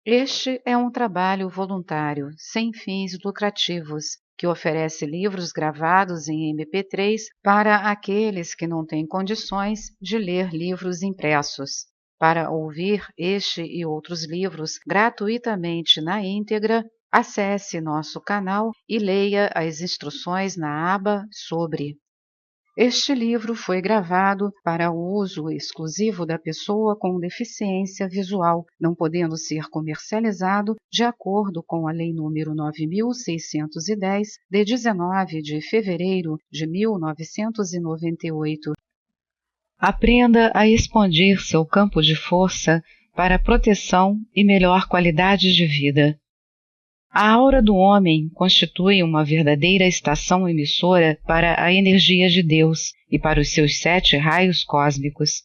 Este é um trabalho voluntário, sem fins lucrativos, que oferece livros gravados em MP3 para aqueles que não têm condições de ler livros impressos. Para ouvir este e outros livros gratuitamente na íntegra, acesse nosso canal e leia as instruções na aba Sobre. Este livro foi gravado para o uso exclusivo da pessoa com deficiência visual, não podendo ser comercializado de acordo com a Lei nº 9.610, de 19 de fevereiro de 1998. Aprenda a expandir seu campo de força para proteção e melhor qualidade de vida. A aura do homem constitui uma verdadeira estação emissora para a energia de Deus e para os seus 7 raios cósmicos.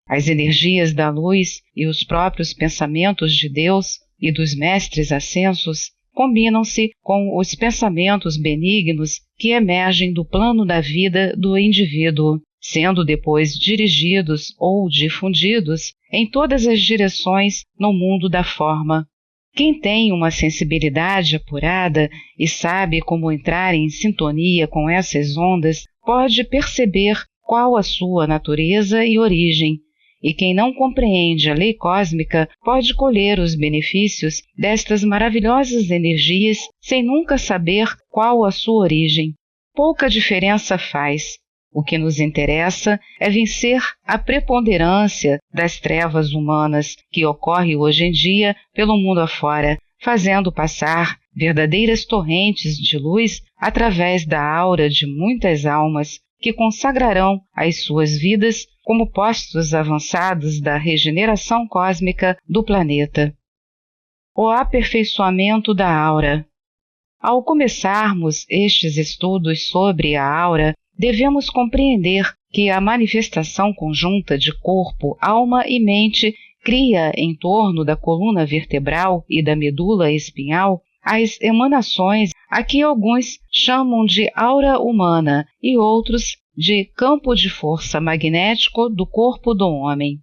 As energias da luz e os próprios pensamentos de Deus e dos mestres ascensos combinam-se com os pensamentos benignos que emergem do plano da vida do indivíduo, sendo depois dirigidos ou difundidos em todas as direções no mundo da forma. Quem tem uma sensibilidade apurada e sabe como entrar em sintonia com essas ondas, pode perceber qual a sua natureza e origem, e quem não compreende a lei cósmica pode colher os benefícios destas maravilhosas energias sem nunca saber qual a sua origem. Pouca diferença faz. O que nos interessa é vencer a preponderância das trevas humanas que ocorre hoje em dia pelo mundo afora, fazendo passar verdadeiras torrentes de luz através da aura de muitas almas que consagrarão as suas vidas como postos avançados da regeneração cósmica do planeta. O aperfeiçoamento da aura. Ao começarmos estes estudos sobre a aura, devemos compreender que a manifestação conjunta de corpo, alma e mente cria em torno da coluna vertebral e da medula espinhal as emanações a que alguns chamam de aura humana e outros de campo de força magnético do corpo do homem.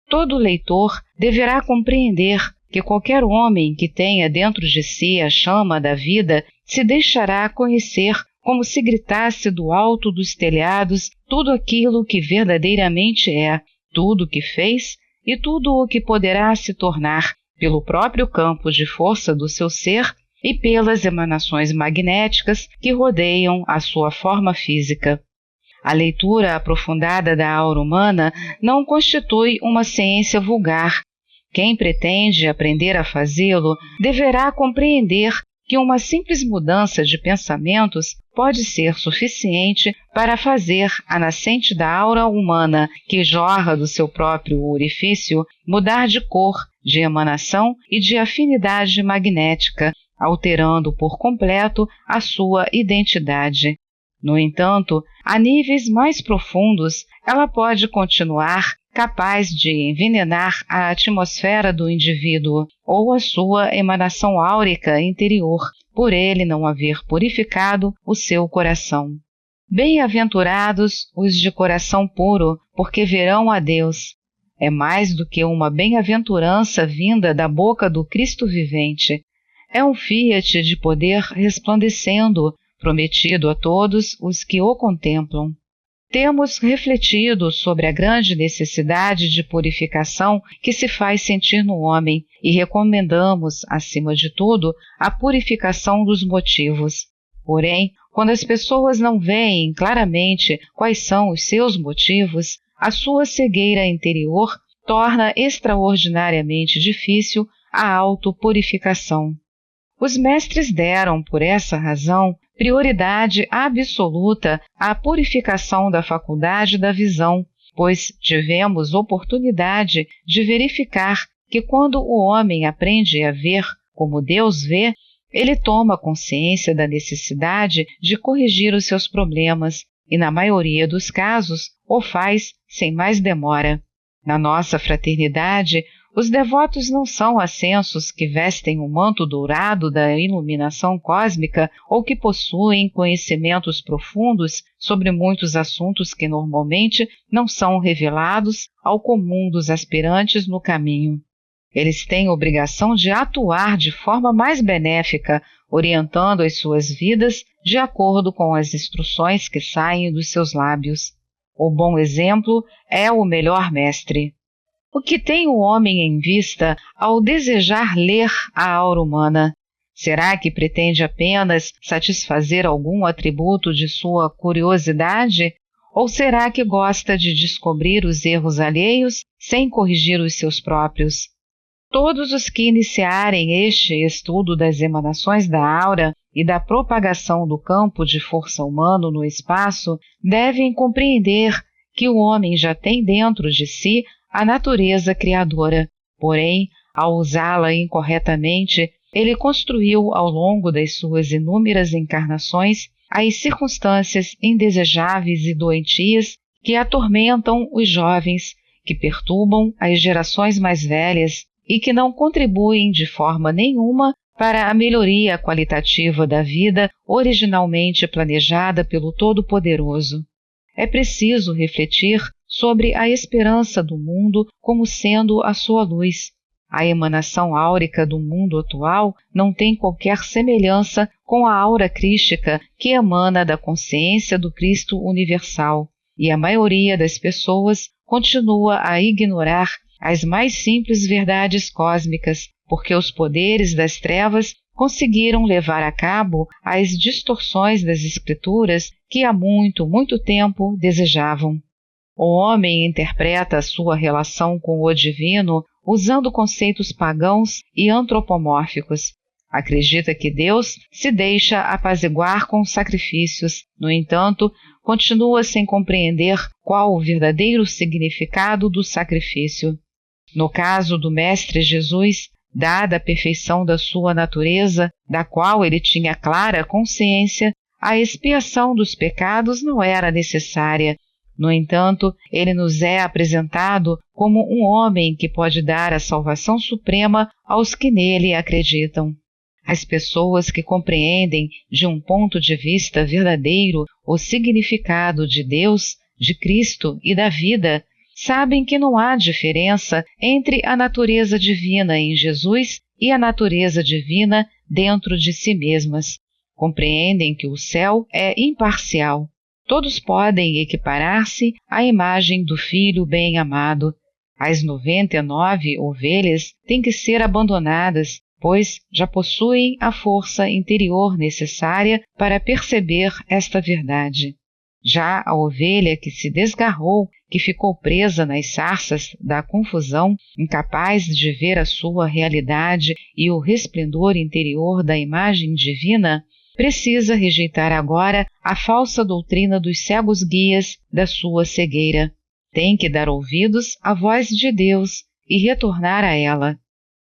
Todo leitor deverá compreender que qualquer homem que tenha dentro de si a chama da vida se deixará conhecer como se gritasse do alto dos telhados tudo aquilo que verdadeiramente é, tudo o que fez e tudo o que poderá se tornar pelo próprio campo de força do seu ser e pelas emanações magnéticas que rodeiam a sua forma física. A leitura aprofundada da aura humana não constitui uma ciência vulgar. Quem pretende aprender a fazê-lo deverá compreender que uma simples mudança de pensamentos pode ser suficiente para fazer a nascente da aura humana, que jorra do seu próprio orifício, mudar de cor, de emanação e de afinidade magnética, alterando por completo a sua identidade. No entanto, a níveis mais profundos, ela pode continuar capaz de envenenar a atmosfera do indivíduo ou a sua emanação áurica interior, por ele não haver purificado o seu coração. Bem-aventurados os de coração puro, porque verão a Deus. É mais do que uma bem-aventurança vinda da boca do Cristo vivente. É um fiat de poder resplandecendo, prometido a todos os que o contemplam. Temos refletido sobre a grande necessidade de purificação que se faz sentir no homem e recomendamos, acima de tudo, a purificação dos motivos. Porém, quando as pessoas não veem claramente quais são os seus motivos, a sua cegueira interior torna extraordinariamente difícil a autopurificação. Os mestres deram, por essa razão, prioridade absoluta à purificação da faculdade da visão, pois tivemos oportunidade de verificar que quando o homem aprende a ver como Deus vê, ele toma consciência da necessidade de corrigir os seus problemas e, na maioria dos casos, o faz sem mais demora. Na nossa fraternidade, os devotos não são ascensos que vestem o manto dourado da iluminação cósmica ou que possuem conhecimentos profundos sobre muitos assuntos que normalmente não são revelados ao comum dos aspirantes no caminho. Eles têm obrigação de atuar de forma mais benéfica, orientando as suas vidas de acordo com as instruções que saem dos seus lábios. O bom exemplo é o melhor mestre. O que tem o homem em vista ao desejar ler a aura humana? Será que pretende apenas satisfazer algum atributo de sua curiosidade? Ou será que gosta de descobrir os erros alheios sem corrigir os seus próprios? Todos os que iniciarem este estudo das emanações da aura e da propagação do campo de força humano no espaço devem compreender que o homem já tem dentro de si a natureza criadora. Porém, ao usá-la incorretamente, ele construiu ao longo das suas inúmeras encarnações as circunstâncias indesejáveis e doentias que atormentam os jovens, que perturbam as gerações mais velhas e que não contribuem de forma nenhuma para a melhoria qualitativa da vida originalmente planejada pelo Todo-Poderoso. É preciso refletir sobre a esperança do mundo como sendo a sua luz. A emanação áurica do mundo atual não tem qualquer semelhança com a aura crística que emana da consciência do Cristo universal, e a maioria das pessoas continua a ignorar as mais simples verdades cósmicas, porque os poderes das trevas conseguiram levar a cabo as distorções das escrituras que há muito, muito tempo desejavam. O homem interpreta a sua relação com o divino usando conceitos pagãos e antropomórficos. Acredita que Deus se deixa apaziguar com sacrifícios. No entanto, continua sem compreender qual o verdadeiro significado do sacrifício. No caso do Mestre Jesus, dada a perfeição da sua natureza, da qual ele tinha clara consciência, a expiação dos pecados não era necessária. No entanto, ele nos é apresentado como um homem que pode dar a salvação suprema aos que nele acreditam. As pessoas que compreendem de um ponto de vista verdadeiro o significado de Deus, de Cristo e da vida, sabem que não há diferença entre a natureza divina em Jesus e a natureza divina dentro de si mesmas. Compreendem que o céu é imparcial. Todos podem equiparar-se à imagem do Filho bem-amado. As 99 ovelhas têm que ser abandonadas, pois já possuem a força interior necessária para perceber esta verdade. Já a ovelha que se desgarrou, que ficou presa nas sarças da confusão, incapaz de ver a sua realidade e o resplendor interior da imagem divina, precisa rejeitar agora a falsa doutrina dos cegos guias da sua cegueira. Tem que dar ouvidos à voz de Deus e retornar a ela.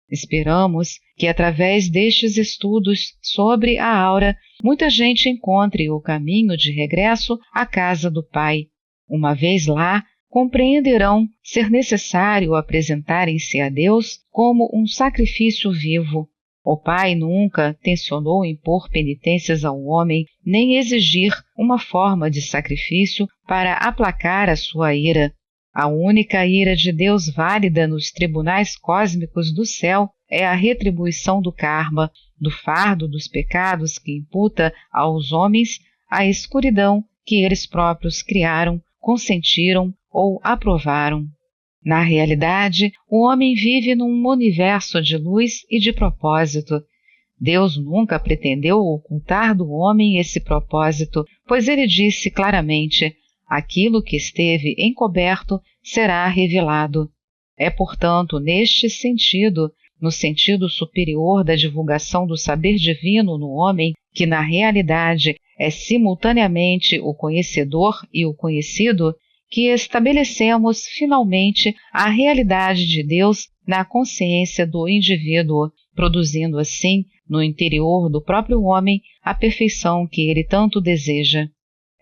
Esperamos que através destes estudos sobre a aura, muita gente encontre o caminho de regresso à casa do Pai. Uma vez lá, compreenderão ser necessário apresentarem-se a Deus como um sacrifício vivo. O Pai nunca tencionou impor penitências ao homem, nem exigir uma forma de sacrifício para aplacar a sua ira. A única ira de Deus válida nos tribunais cósmicos do céu é a retribuição do karma, do fardo dos pecados que imputa aos homens a escuridão que eles próprios criaram, consentiram ou aprovaram. Na realidade, o homem vive num universo de luz e de propósito. Deus nunca pretendeu ocultar do homem esse propósito, pois ele disse claramente: aquilo que esteve encoberto será revelado. É, portanto, neste sentido, no sentido superior da divulgação do saber divino no homem, que na realidade é simultaneamente o conhecedor e o conhecido, que estabelecemos finalmente a realidade de Deus na consciência do indivíduo, produzindo assim, no interior do próprio homem, a perfeição que ele tanto deseja.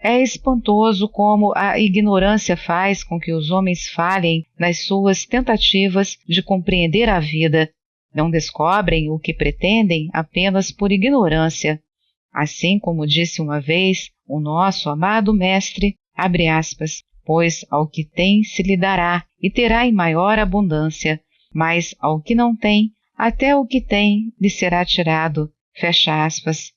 É espantoso como a ignorância faz com que os homens falhem nas suas tentativas de compreender a vida. Não descobrem o que pretendem apenas por ignorância. Assim como disse uma vez o nosso amado mestre, abre aspas, pois ao que tem se lhe dará e terá em maior abundância, mas ao que não tem, até o que tem lhe será tirado. Fecha aspas.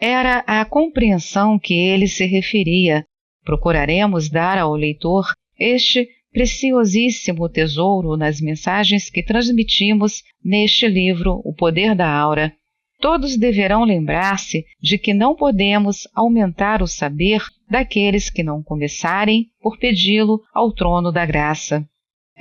Era a compreensão que ele se referia. Procuraremos dar ao leitor este preciosíssimo tesouro nas mensagens que transmitimos neste livro, O Poder da Aura. Todos deverão lembrar-se de que não podemos aumentar o saber daqueles que não começarem por pedi-lo ao trono da graça.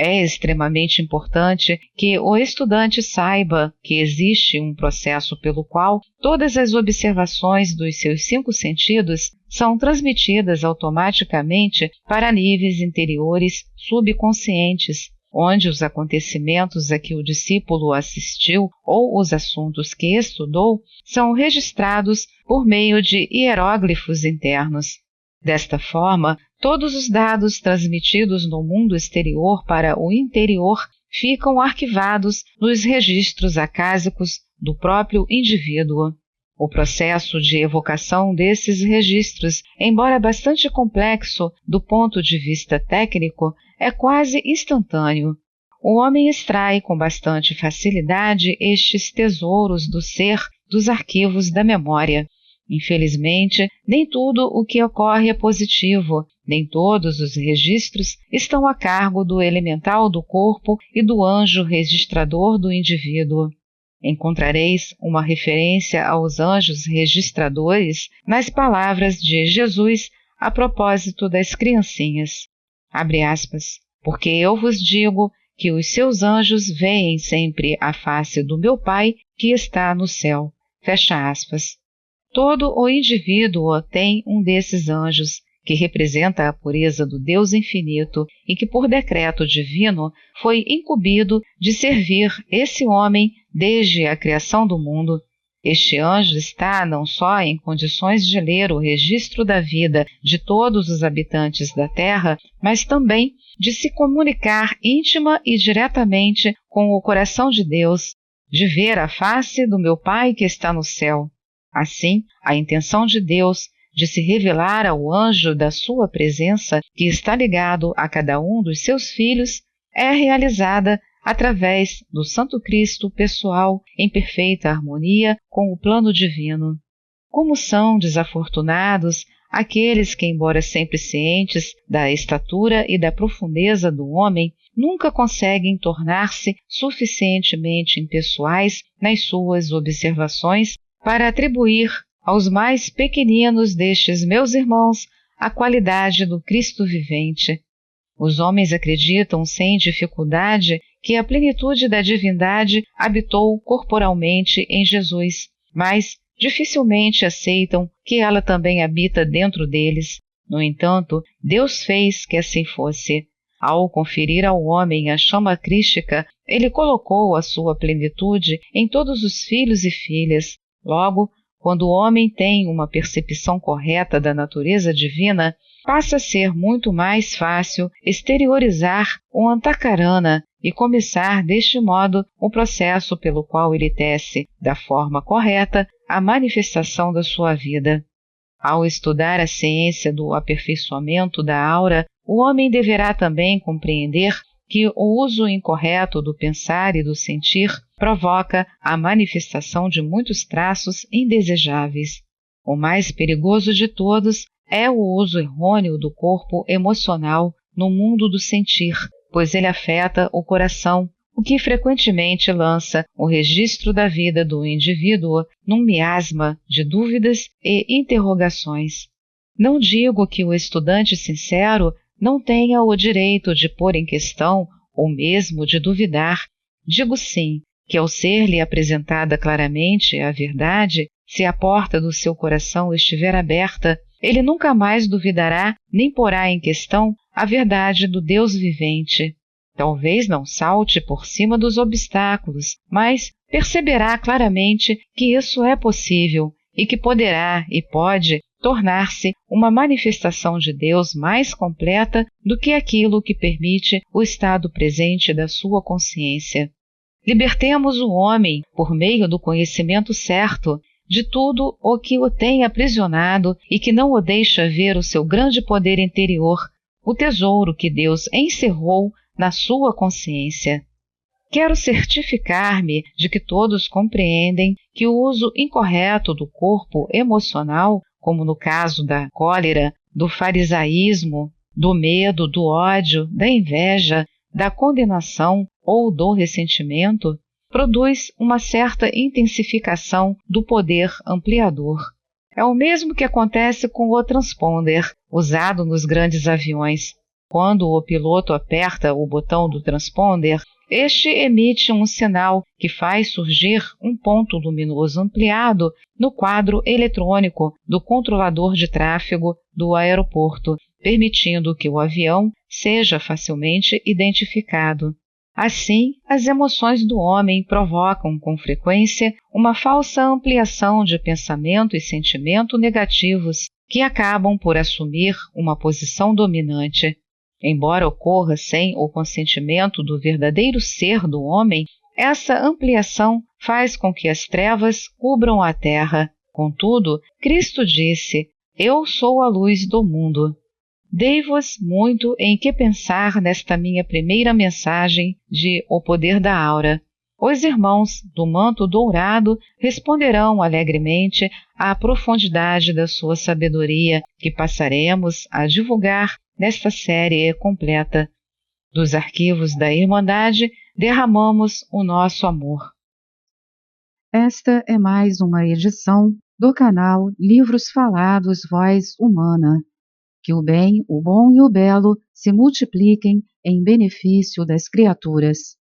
É extremamente importante que o estudante saiba que existe um processo pelo qual todas as observações dos seus 5 sentidos são transmitidas automaticamente para níveis interiores subconscientes, onde os acontecimentos a que o discípulo assistiu ou os assuntos que estudou são registrados por meio de hieróglifos internos. Desta forma, todos os dados transmitidos no mundo exterior para o interior ficam arquivados nos registros acásicos do próprio indivíduo. O processo de evocação desses registros, embora bastante complexo do ponto de vista técnico, é quase instantâneo. O homem extrai com bastante facilidade estes tesouros do ser dos arquivos da memória. Infelizmente, nem tudo o que ocorre é positivo, nem todos os registros estão a cargo do elemental do corpo e do anjo registrador do indivíduo. Encontrareis uma referência aos anjos registradores nas palavras de Jesus a propósito das criancinhas. Abre aspas, porque eu vos digo que os seus anjos veem sempre a face do meu Pai que está no céu. Fecha aspas. Todo o indivíduo tem um desses anjos, que representa a pureza do Deus infinito e que, por decreto divino, foi incumbido de servir esse homem desde a criação do mundo. Este anjo está não só em condições de ler o registro da vida de todos os habitantes da terra, mas também de se comunicar íntima e diretamente com o coração de Deus, de ver a face do meu Pai que está no céu. Assim, a intenção de Deus de se revelar ao anjo da sua presença, que está ligado a cada um dos seus filhos, é realizada através do Santo Cristo pessoal em perfeita harmonia com o plano divino. Como são desafortunados aqueles que, embora sempre cientes da estatura e da profundeza do homem, nunca conseguem tornar-se suficientemente impessoais nas suas observações para atribuir aos mais pequeninos destes meus irmãos a qualidade do Cristo vivente. Os homens acreditam sem dificuldade que a plenitude da divindade habitou corporalmente em Jesus, mas dificilmente aceitam que ela também habita dentro deles. No entanto, Deus fez que assim fosse. Ao conferir ao homem a chama crística, ele colocou a sua plenitude em todos os filhos e filhas. Logo, quando o homem tem uma percepção correta da natureza divina, passa a ser muito mais fácil exteriorizar o antakarana e começar deste modo o processo pelo qual ele tece, da forma correta, a manifestação da sua vida. Ao estudar a ciência do aperfeiçoamento da aura, o homem deverá também compreender que o uso incorreto do pensar e do sentir provoca a manifestação de muitos traços indesejáveis. O mais perigoso de todos é o uso errôneo do corpo emocional no mundo do sentir, pois ele afeta o coração, o que frequentemente lança o registro da vida do indivíduo num miasma de dúvidas e interrogações. Não digo que o estudante sincero não tenha o direito de pôr em questão ou mesmo de duvidar. Digo sim que, ao ser-lhe apresentada claramente a verdade, se a porta do seu coração estiver aberta, ele nunca mais duvidará nem porá em questão a verdade do Deus vivente. Talvez não salte por cima dos obstáculos, mas perceberá claramente que isso é possível e que poderá e pode tornar-se uma manifestação de Deus mais completa do que aquilo que permite o estado presente da sua consciência. Libertemos o homem, por meio do conhecimento certo, de tudo o que o tem aprisionado e que não o deixa ver o seu grande poder interior, o tesouro que Deus encerrou na sua consciência. Quero certificar-me de que todos compreendem que o uso incorreto do corpo emocional, como no caso da cólera, do farisaísmo, do medo, do ódio, da inveja, da condenação ou do ressentimento, produz uma certa intensificação do poder ampliador. É o mesmo que acontece com o transponder, usado nos grandes aviões. Quando o piloto aperta o botão do transponder, este emite um sinal que faz surgir um ponto luminoso ampliado no quadro eletrônico do controlador de tráfego do aeroporto, permitindo que o avião seja facilmente identificado. Assim, as emoções do homem provocam com frequência uma falsa ampliação de pensamento e sentimento negativos, que acabam por assumir uma posição dominante. Embora ocorra sem o consentimento do verdadeiro ser do homem, essa ampliação faz com que as trevas cubram a terra. Contudo, Cristo disse: Eu sou a luz do mundo. Dei-vos muito em que pensar nesta minha primeira mensagem de O Poder da Aura. Os irmãos do manto dourado responderão alegremente à profundidade da sua sabedoria, que passaremos a divulgar nesta série completa. Dos arquivos da Irmandade, derramamos o nosso amor. Esta é mais uma edição do canal Livros Falados Voz Humana. Que o bem, o bom e o belo se multipliquem em benefício das criaturas.